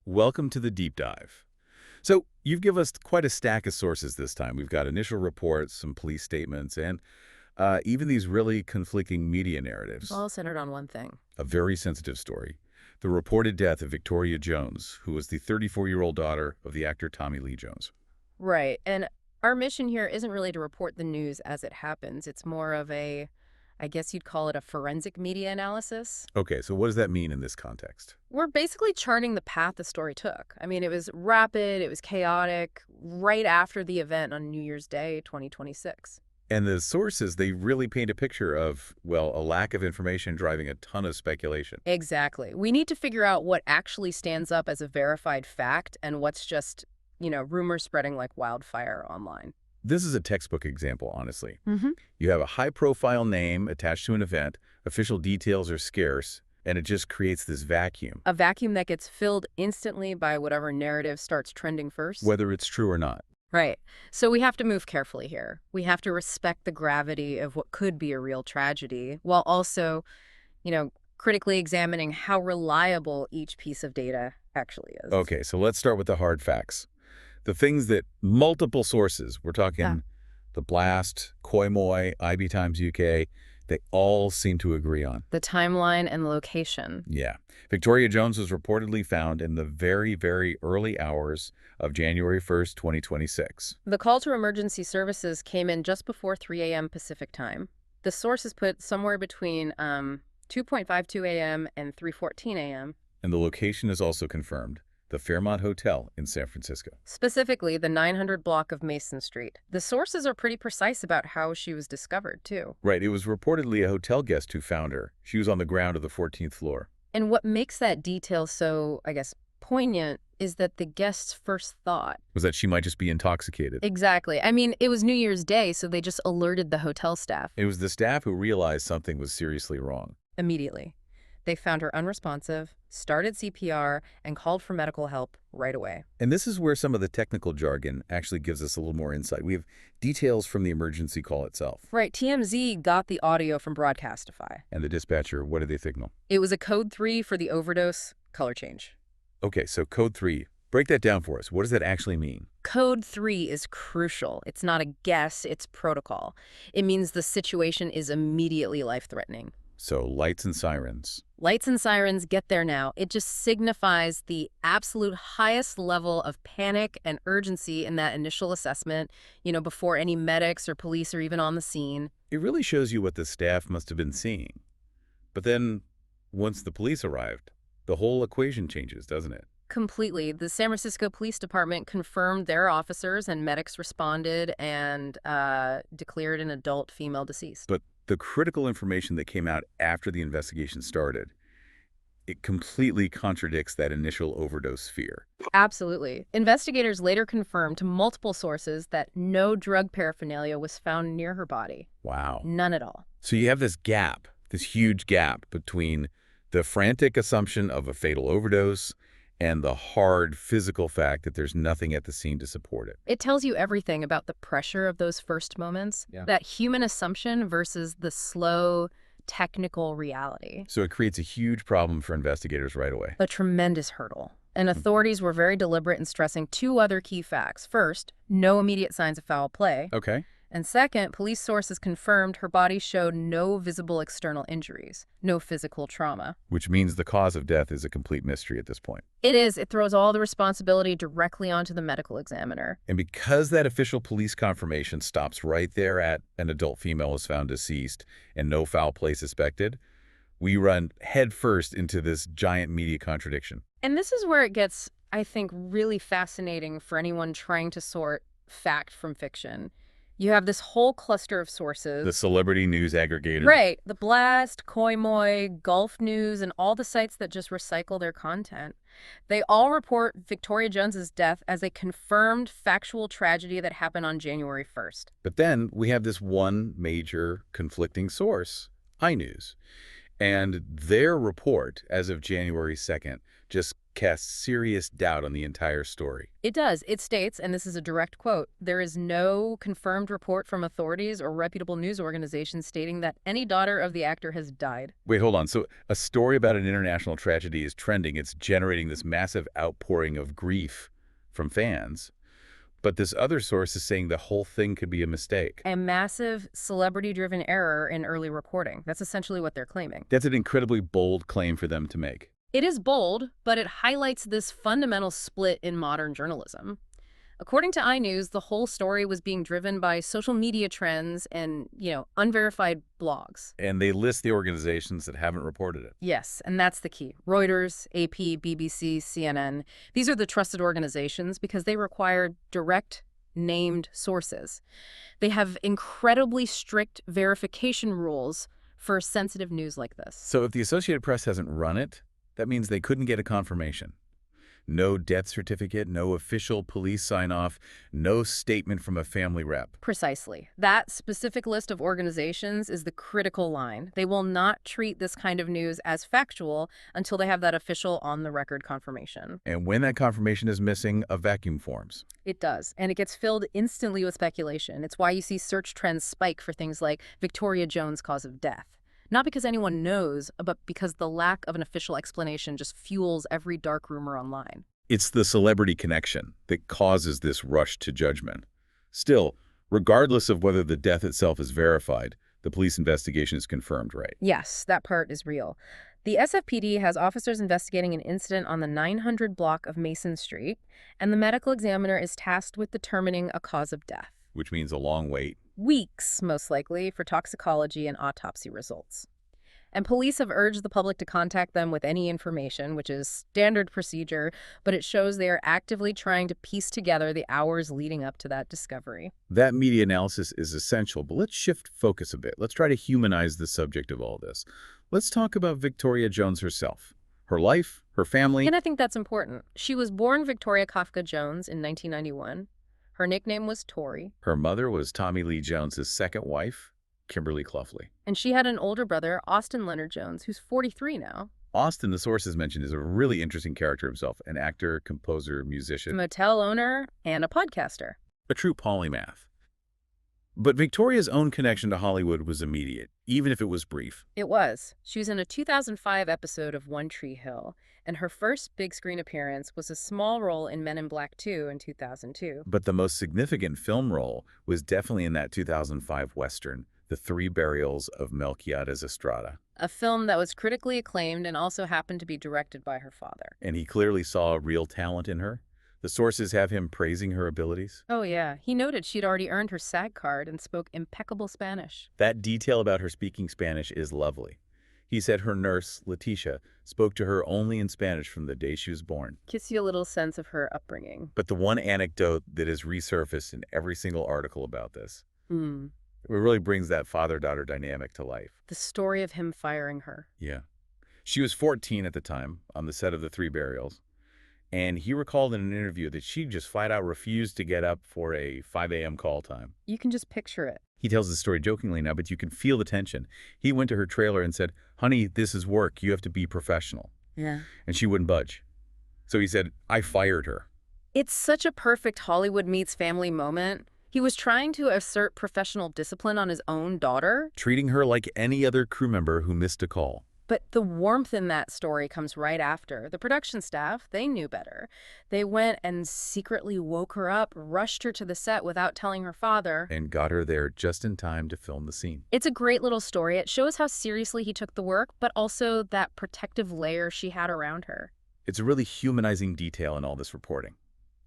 Welcome to the deep dive. So, you've given us quite a stack of sources this time. We've got initial reports, some police statements, and even these really conflicting media narratives. All centered on one thing. A very sensitive story. The reported death of Victoria Jones, who was the 34-year-old daughter of the actor Tommy Lee Jones. Right. And our mission here isn't really to report the news as it happens. It's more of a, I guess you'd call it a forensic media analysis. Okay, so what does that mean in this context? We're basically charting the path the story took. I mean, it was rapid, it was chaotic, right after the event on New Year's Day, 2026. And the sources, they really paint a picture of, well, a lack of information driving a ton of speculation. Exactly. We need to figure out what actually stands up as a verified fact and what's just, rumors spreading like wildfire online. This is a textbook example, honestly. Mm-hmm. You have a high-profile name attached to an event, official details are scarce, and it just creates this vacuum, A vacuum that gets filled instantly by whatever narrative starts trending first. whether it's true or not. Right. So we have to move carefully here. We have to respect the gravity of what could be a real tragedy while also, critically examining how reliable each piece of data actually is. Okay, so let's start with the hard facts. The things that multiple sources, we're talking Yeah. The Blast, Koimoy, IB Times UK, they all seem to agree on. The timeline and location. Yeah. Victoria Jones was reportedly found in the very, very early hours of January 1st, 2026. The call to emergency services came in just before 3 a.m. Pacific time. The source is put somewhere between 2:52 a.m. and 3:14 a.m. And the location is also confirmed, the Fairmont Hotel in San Francisco. Specifically, the 900 block of Mason Street. The sources are pretty precise about how she was discovered, too. Right, it was reportedly a hotel guest who found her. She was on the ground of the 14th floor. And what makes that detail so, I guess, poignant is that the guest's first thought. Was that she might just be intoxicated. Exactly. I mean, it was New Year's Day, so they just alerted the hotel staff It was the staff who realized something was seriously wrong. immediately. They found her unresponsive, started CPR, and called for medical help right away. And this is where some of the technical jargon actually gives us a little more insight. We have details from the emergency call itself. Right, TMZ got the audio from Broadcastify. And the dispatcher, what did they signal? It was a code 3 for the overdose color change. Okay, so code 3. Break that down for us. What does that actually mean? Code 3 is crucial. It's not a guess, it's protocol. It means the situation is immediately life-threatening. So lights and sirens. Lights and sirens, get there now. It just signifies the absolute highest level of panic and urgency in that initial assessment, before any medics or police are even on the scene. It really shows you what the staff must have been seeing. But then, once the police arrived, the whole equation changes, doesn't it? Completely. The San Francisco Police Department confirmed their officers and medics responded and declared an adult female deceased. But the critical information that came out after the investigation started, it completely contradicts that initial overdose fear. Absolutely. Investigators later confirmed to multiple sources that no drug paraphernalia was found near her body. Wow. None at all. So you have this gap, this huge gap between the frantic assumption of a fatal overdose and the hard physical fact that there's nothing at the scene to support it. It tells you everything about the pressure of those first moments, Yeah. that human assumption versus the slow, technical reality. So it creates a huge problem for investigators right away. A tremendous hurdle. And authorities were very deliberate in stressing two other key facts. First, no immediate signs of foul play. Okay. And second, police sources confirmed her body showed no visible external injuries, no physical trauma. Which means the cause of death is a complete mystery at this point. It is. It throws all the responsibility directly onto the medical examiner. And because that official police confirmation stops right there at an adult female is found deceased and no foul play suspected, we run headfirst into this giant media contradiction. And this is where it gets, I think, really fascinating for anyone trying to sort fact from fiction. You have this whole cluster of sources. The celebrity news aggregator. Right. The Blast, Koimoy, Gulf News, and all the sites that just recycle their content. They all report Victoria Jones's death as a confirmed factual tragedy that happened on January 1st. But then we have this one major conflicting source, iNews. And their report, as of January 2nd, just casts serious doubt on the entire story. It does. It states, and this is a direct quote, "There is no confirmed report from authorities or reputable news organizations stating that any daughter of the actor has died." Wait, hold on. So a story about an international tragedy is trending. It's generating this massive outpouring of grief from fans. But this other source is saying the whole thing could be a mistake. A massive celebrity-driven error in early reporting. That's essentially what they're claiming. That's an incredibly bold claim for them to make. It is bold, but it highlights this fundamental split in modern journalism. According to iNews, the whole story was being driven by social media trends and, unverified blogs. And they list the organizations that haven't reported it. Yes, and that's the key. Reuters, AP, BBC, CNN. These are the trusted organizations because they require direct, named sources. They have incredibly strict verification rules for sensitive news like this. So if the Associated Press hasn't run it, that means they couldn't get a confirmation. No death certificate, no official police sign-off, no statement from a family rep. Precisely. That specific list of organizations is the critical line. They will not treat this kind of news as factual until they have that official on-the-record confirmation. And when that confirmation is missing, a vacuum forms. It does, and it gets filled instantly with speculation. It's why you see search trends spike for things like Victoria Jones' cause of death. Not because anyone knows, but because the lack of an official explanation just fuels every dark rumor online. It's the celebrity connection that causes this rush to judgment. Still, regardless of whether the death itself is verified, the police investigation is confirmed, right? Yes, that part is real. The SFPD has officers investigating an incident on the 900 block of Mason Street, and the medical examiner is tasked with determining a cause of death. Which means a long wait. Weeks, most likely, for toxicology and autopsy results. And police have urged the public to contact them with any information, which is standard procedure, but it shows they are actively trying to piece together the hours leading up to that discovery. That media analysis is essential, but let's shift focus a bit. Let's try to humanize the subject of all this. Let's talk about Victoria Jones herself. Her life, her family. And I think that's important. She was born Victoria Kafka Jones in 1991. Her nickname was Tori. Her mother was Tommy Lee Jones's second wife, Kimberly Cloughley. And she had an older brother, Austin Leonard Jones, who's 43 now. Austin, the sources mentioned, is a really interesting character himself, an actor, composer, musician. A motel owner and a podcaster. A true polymath. But Victoria's own connection to Hollywood was immediate, even if it was brief. It was. She was in a 2005 episode of One Tree Hill, and her first big screen appearance was a small role in Men in Black 2 in 2002. But the most significant film role was definitely in that 2005 Western, The Three Burials of Melquiades Estrada. A film that was critically acclaimed and also happened to be directed by her father. And he clearly saw real talent in her. The sources have him praising her abilities. Oh yeah, he noted she'd already earned her SAG card and spoke impeccable Spanish. That detail about her speaking Spanish is lovely. He said her nurse, Leticia, spoke to her only in Spanish from the day she was born. Gives you a little sense of her upbringing. But the one anecdote that is resurfaced in every single article about this, Hmm. it really brings that father-daughter dynamic to life. The story of him firing her. Yeah. She was 14 at the time, on the set of The Three Burials. And he recalled in an interview that she just flat out refused to get up for a 5 a.m. call time. You can just picture it. He tells the story jokingly now, but you can feel the tension. He went to her trailer and said, "Honey, this is work. You have to be professional." Yeah. And she wouldn't budge. So he said, "I fired her." It's such a perfect Hollywood meets family moment. He was trying to assert professional discipline on his own daughter. Treating her like any other crew member who missed a call. But the warmth in that story comes right after. The production staff, they knew better. They went and secretly woke her up, rushed her to the set without telling her father. And got her there just in time to film the scene. It's a great little story. It shows how seriously he took the work, but also that protective layer she had around her. It's a really humanizing detail in all this reporting.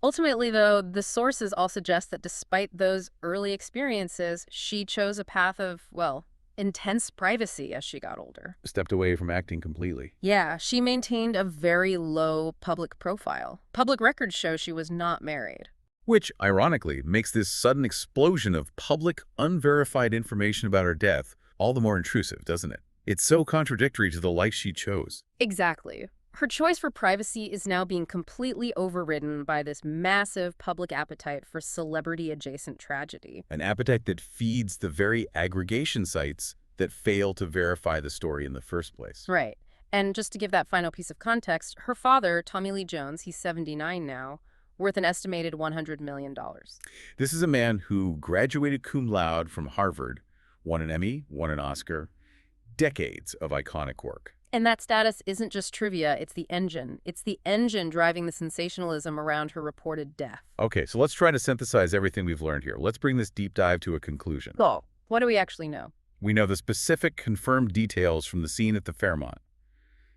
Ultimately, though, the sources all suggest that despite those early experiences, she chose a path of, well, intense privacy as she got older. Stepped away from acting completely. Yeah, she maintained a very low public profile. Public records show she was not married. Which, ironically, makes this sudden explosion of public, unverified information about her death all the more intrusive, doesn't it? It's so contradictory to the life she chose. Exactly. Her choice for privacy is now being completely overridden by this massive public appetite for celebrity-adjacent tragedy. An appetite that feeds the very aggregation sites that fail to verify the story in the first place. Right. And just to give that final piece of context, her father, Tommy Lee Jones, he's 79 now, worth an estimated $100 million. This is a man who graduated cum laude from Harvard, won an Emmy, won an Oscar, decades of iconic work. And that status isn't just trivia, it's the engine. It's the engine driving the sensationalism around her reported death. Okay, so let's try to synthesize everything we've learned here. Let's bring this deep dive to a conclusion. Go. What do we actually know? We know the specific confirmed details from the scene at the Fairmont.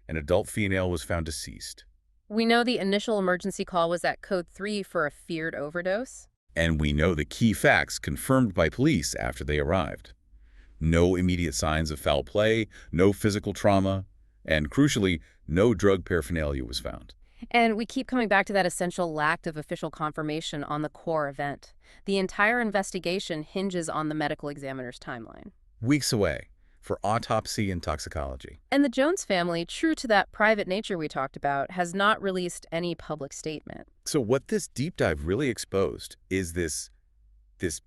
An adult female was found deceased. We know the initial emergency call was at code 3 for a feared overdose. And we know the key facts confirmed by police after they arrived. No immediate signs of foul play, no physical trauma, and crucially, no drug paraphernalia was found. And we keep coming back to that essential lack of official confirmation on the core event. The entire investigation hinges on the medical examiner's timeline. Weeks away for autopsy and toxicology. And the Jones family, true to that private nature we talked about, has not released any public statement. So what this deep dive really exposed is this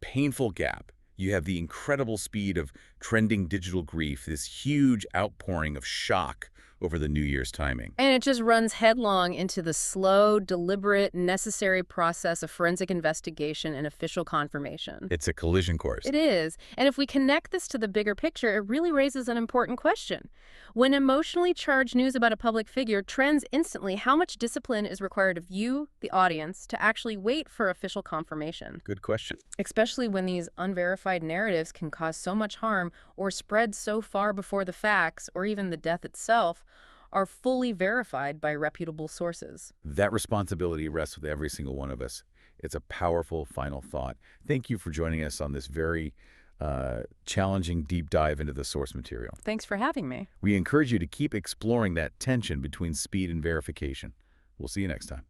painful gap. You have the incredible speed of trending digital grief, this huge outpouring of shock over the New Year's timing. And it just runs headlong into the slow, deliberate, necessary process of forensic investigation and official confirmation. It's a collision course. It is. And if we connect this to the bigger picture, it really raises an important question. When emotionally charged news about a public figure trends instantly, how much discipline is required of you, the audience, to actually wait for official confirmation? Good question. Especially when these unverified narratives can cause so much harm or spread so far before the facts, or even the death itself, are fully verified by reputable sources. That responsibility rests with every single one of us. It's a powerful final thought. Thank you for joining us on this very challenging deep dive into the source material. Thanks for having me. We encourage you to keep exploring that tension between speed and verification. We'll see you next time.